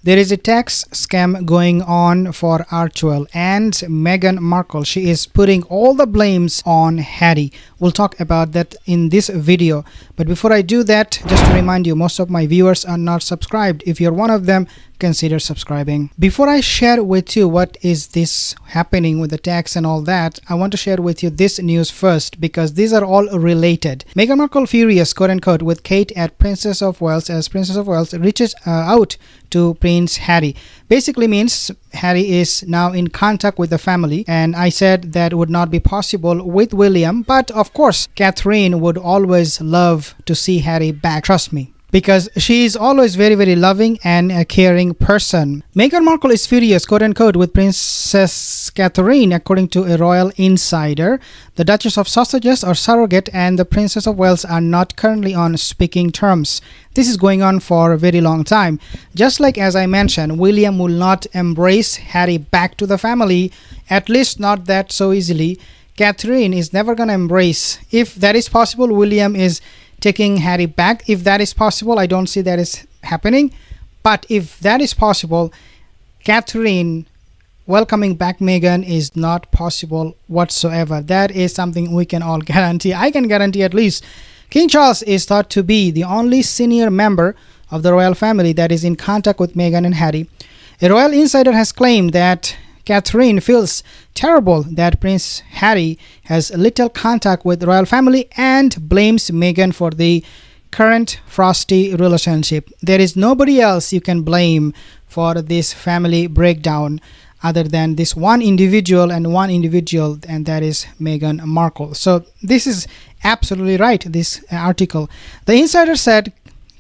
There is a tax scam going on for Archewell and Meghan Markle. She is putting all the blames on Harry. We'll talk about that in this video. But before I do that, just to remind you, most of my viewers are not subscribed. If you're one of them, consider subscribing. Before I share with you what is this happening with the tax and all that, I want to share with you this news first because these are all related. Meghan Markle furious, quote unquote, with Kate at Princess of Wales as Princess of Wales reaches out to Prince Harry. Basically means Harry is now in contact with the family, and I said that would not be possible with William, but of course Catherine would always love to see Harry back, trust me, because she is always very loving and a caring person. Meghan Markle is furious, quote unquote, with Princess Catherine, according to a royal insider. The Duchess of Sussex or surrogate and the Princess of Wales are not currently on speaking terms. This is going on for a very long time. Just like as I mentioned, William will not embrace Harry back to the family, at least not that so easily. Catherine is never going to embrace. If that is possible, William is taking Harry back. If that is possible, I don't see that is happening. But if that is possible, Catherine welcoming back Meghan is not possible whatsoever. That is something we can all guarantee. I can guarantee at least. King Charles is thought to be the only senior member of the royal family that is in contact with Meghan and Harry. A royal insider has claimed that Catherine feels terrible that Prince Harry has little contact with the royal family and blames Meghan for the current frosty relationship. There is nobody else you can blame for this family breakdown other than this one individual, and that is Meghan Markle. So this is absolutely right, this article. The insider said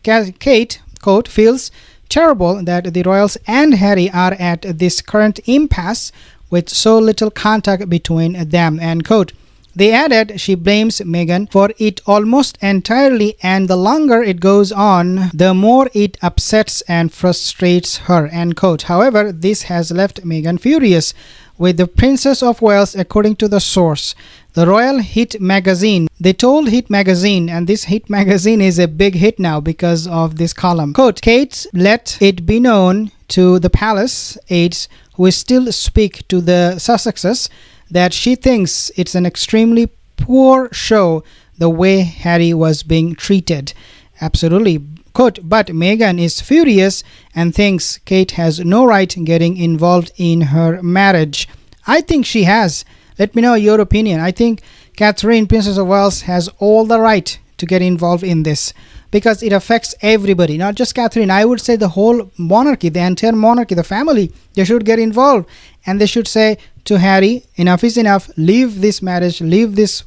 Kate, quote, feels terrible that the royals and Harry are at this current impasse with so little contact between them, end quote. They added she blames Meghan for it almost entirely, and the longer it goes on, the more it upsets and frustrates her, end quote. However, this has left Meghan furious with the Princess of Wales, according to the source. The Royal Hit magazine. They told Hit magazine, and this Hit magazine is a big hit now because of this column. Quote, Kate let it be known to the palace aides who still speak to the Sussexes that she thinks it's an extremely poor show the way Harry was being treated. Absolutely. Quote, but Meghan is furious and thinks Kate has no right getting involved in her marriage. I think she has. Let me know your opinion. I think Catherine, Princess of Wales, has all the right to get involved in this because it affects everybody, not just Catherine. I would say the whole monarchy, the entire monarchy, the family, they should get involved, and they should say to Harry, enough is enough, leave this marriage, leave this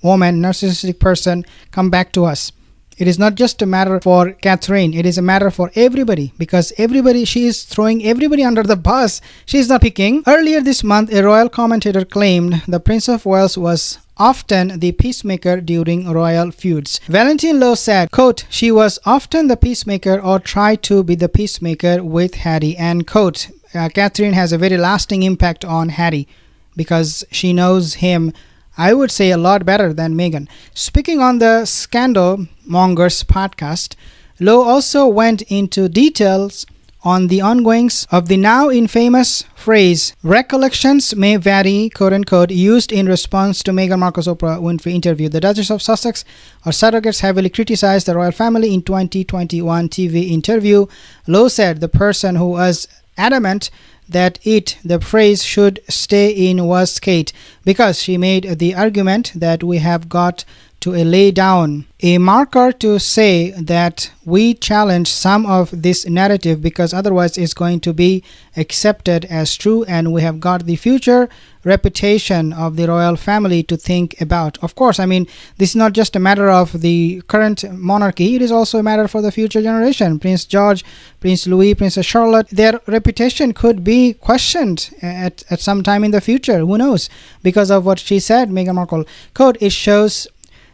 woman, narcissistic person, come back to us. It is not just a matter for Catherine, it is a matter for everybody because everybody, she is throwing everybody under the bus. She is not picking. Earlier this month, a royal commentator claimed the Prince of Wales was often the peacemaker during royal feuds. Valentine Lowe said, quote, she was often the peacemaker or tried to be the peacemaker with Harry, end quote. Catherine has a very lasting impact on Harry because she knows him, I would say, a lot better than Meghan. Speaking on the Scandal Mongers podcast, Lowe also went into details on the ongoings of the now infamous phrase, recollections may vary, quote unquote, used in response to Meghan Markle's Oprah Winfrey interview. The Duchess of Sussex or surrogates heavily criticized the royal family in 2021 TV interview. Lowe said the person who was adamant that the phrase should stay in was Kate because she made the argument that we have got to lay down a marker to say that we challenge some of this narrative because otherwise it's going to be accepted as true, and we have got the future reputation of the royal family to think about. Of course, I mean, this is not just a matter of the current monarchy, it is also a matter for the future generation. Prince George, Prince Louis, Princess Charlotte, their reputation could be questioned at some time in the future. Who knows? Because of what she said, Meghan Markle. Quote, it shows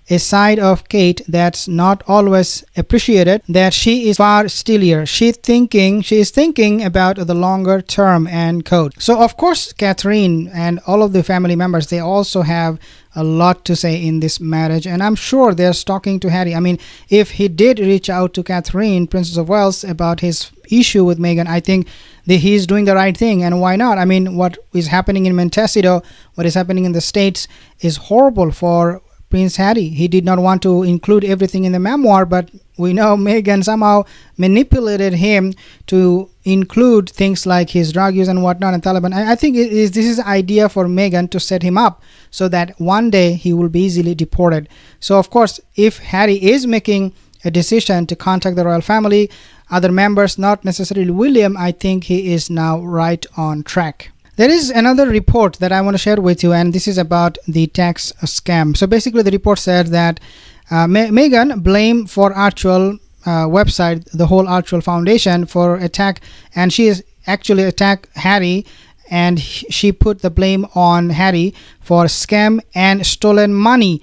a side of Kate that's not always appreciated, that she is far steelier. She is thinking about the longer term, end quote. So of course Catherine and all of the family members, they also have a lot to say in this marriage, and I'm sure they're talking to Harry. I mean, if he did reach out to Catherine, Princess of Wales, about his issue with Meghan, I think that he's doing the right thing. And why not? I mean, what is happening in Montecito, what is happening in the States is horrible for Prince Harry. He did not want to include everything in the memoir, but we know Meghan somehow manipulated him to include things like his drug use and whatnot and Taliban. I think this is an idea for Meghan to set him up so that one day he will be easily deported. So of course, if Harry is making a decision to contact the royal family, other members, not necessarily William, I think he is now right on track. There is another report that I want to share with you, and this is about the tax scam. So basically the report said that Meghan blamed for Archwell website, the whole Archwell Foundation, for attack, and she is actually attacked Harry, and she put the blame on Harry for scam and stolen money,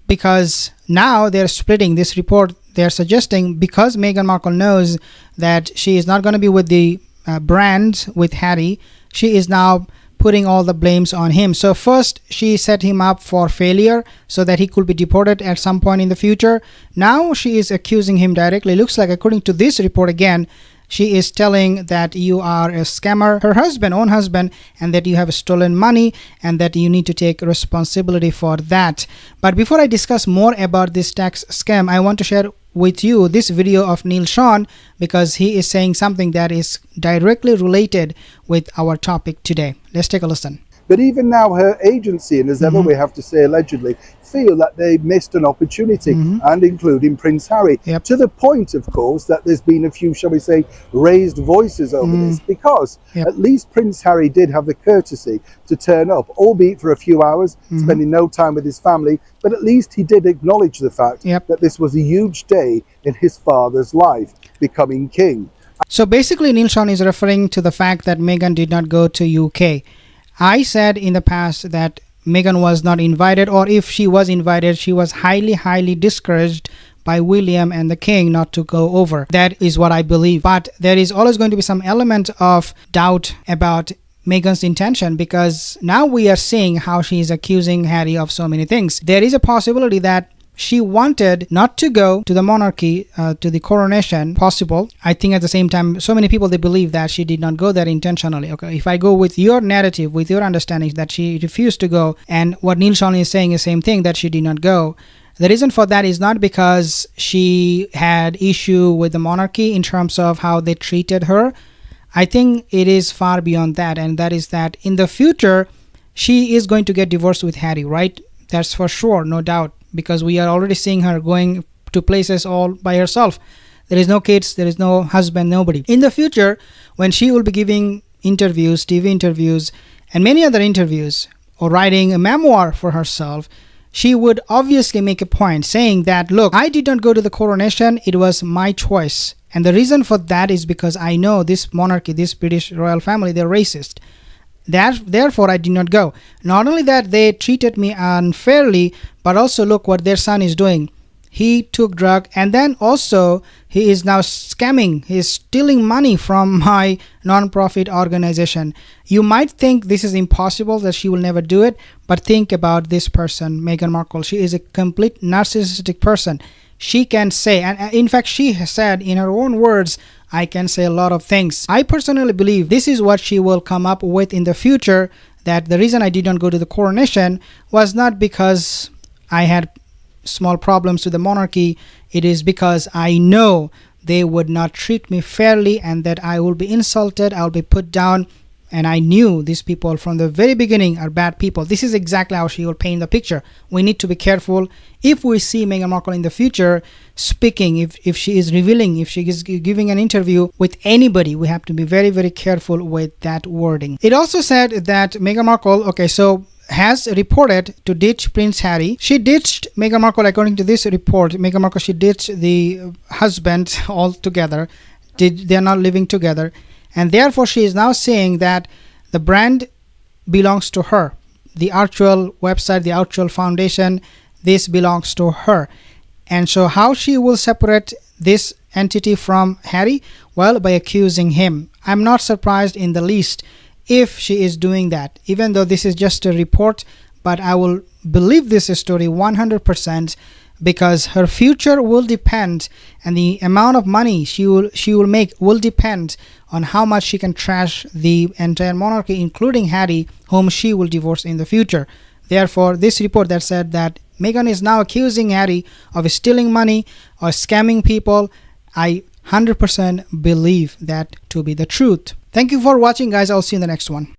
because now they're splitting this report. They're suggesting because Meghan Markle knows that she is not going to be with the brand with Harry, she is now putting all the blames on him. So first she set him up for failure so that he could be deported at some point in the future. Now she is accusing him directly. Looks like, according to this report again, she is telling that you are a scammer, her own husband, and that you have stolen money and that you need to take responsibility for that. But before I discuss more about this tax scam, I want to share with you this video of Neil Sean, because he is saying something that is directly related with our topic today. Let's take a listen. But even now, her agency, and as ever we have to say allegedly, feel that they missed an opportunity, and including Prince Harry, to the point, of course, that there's been a few, shall we say, raised voices over this, because at least Prince Harry did have the courtesy to turn up, albeit for a few hours, spending no time with his family, but at least he did acknowledge the fact that this was a huge day in his father's life, becoming king. So basically, Neil Sean is referring to the fact that Meghan did not go to UK. I said in the past that Meghan was not invited, or if she was invited, she was highly discouraged by William and the king not to go over. That is what I believe. But there is always going to be some element of doubt about Meghan's intention, because now we are seeing how she is accusing Harry of so many things. There is a possibility that she wanted not to go to the monarchy, to the coronation, possible. I think at the same time, so many people, they believe that she did not go there intentionally. Okay, if I go with your narrative, with your understanding that she refused to go, and what Neil Sean is saying is the same thing, that she did not go. The reason for that is not because she had issue with the monarchy in terms of how they treated her. I think it is far beyond that, and that is that in the future, she is going to get divorced with Harry, right? That's for sure, no doubt. Because we are already seeing her going to places all by herself. There is no kids, there is no husband, nobody. In the future, when she will be giving interviews, TV interviews, and many other interviews, or writing a memoir for herself, she would obviously make a point saying that, look, I did not go to the coronation, it was my choice. And the reason for that is because I know this monarchy, this British royal family, they're racist. Therefore, I did not go. Not only that, they treated me unfairly, but also look what their son is doing. He took drug, and then also he is now scamming. He is stealing money from my non-profit organization. You might think this is impossible, that she will never do it, but think about this person, Meghan Markle. She is a complete narcissistic person. She can say, and in fact she has said in her own words, I can say a lot of things. I personally believe this is what she will come up with in the future, that the reason I did not go to the coronation was not because I had small problems with the monarchy. It is because I know they would not treat me fairly, and that I will be insulted, I will be put down, and I knew these people from the very beginning are bad people. This is exactly how she will paint the picture. We need to be careful if we see Meghan Markle in the future speaking, if she is revealing, if she is giving an interview with anybody, we have to be very careful with that wording. It also said that Meghan Markle, has reported to ditch Prince Harry. She ditched Meghan Markle, according to this report. Meghan Markle, she ditched the husband altogether. They are not living together. And therefore, she is now saying that the brand belongs to her. The Archwell website, the Archwell Foundation, this belongs to her. And so how she will separate this entity from Harry? Well, by accusing him. I'm not surprised in the least if she is doing that, even though this is just a report, but I will believe this story 100% because her future will depend, and the amount of money she will make will depend on how much she can trash the entire monarchy, including Harry, whom she will divorce in the future. Therefore, this report that said that Meghan is now accusing Harry of stealing money or scamming people, I 100% believe that to be the truth. Thank you for watching, guys. I'll see you in the next one.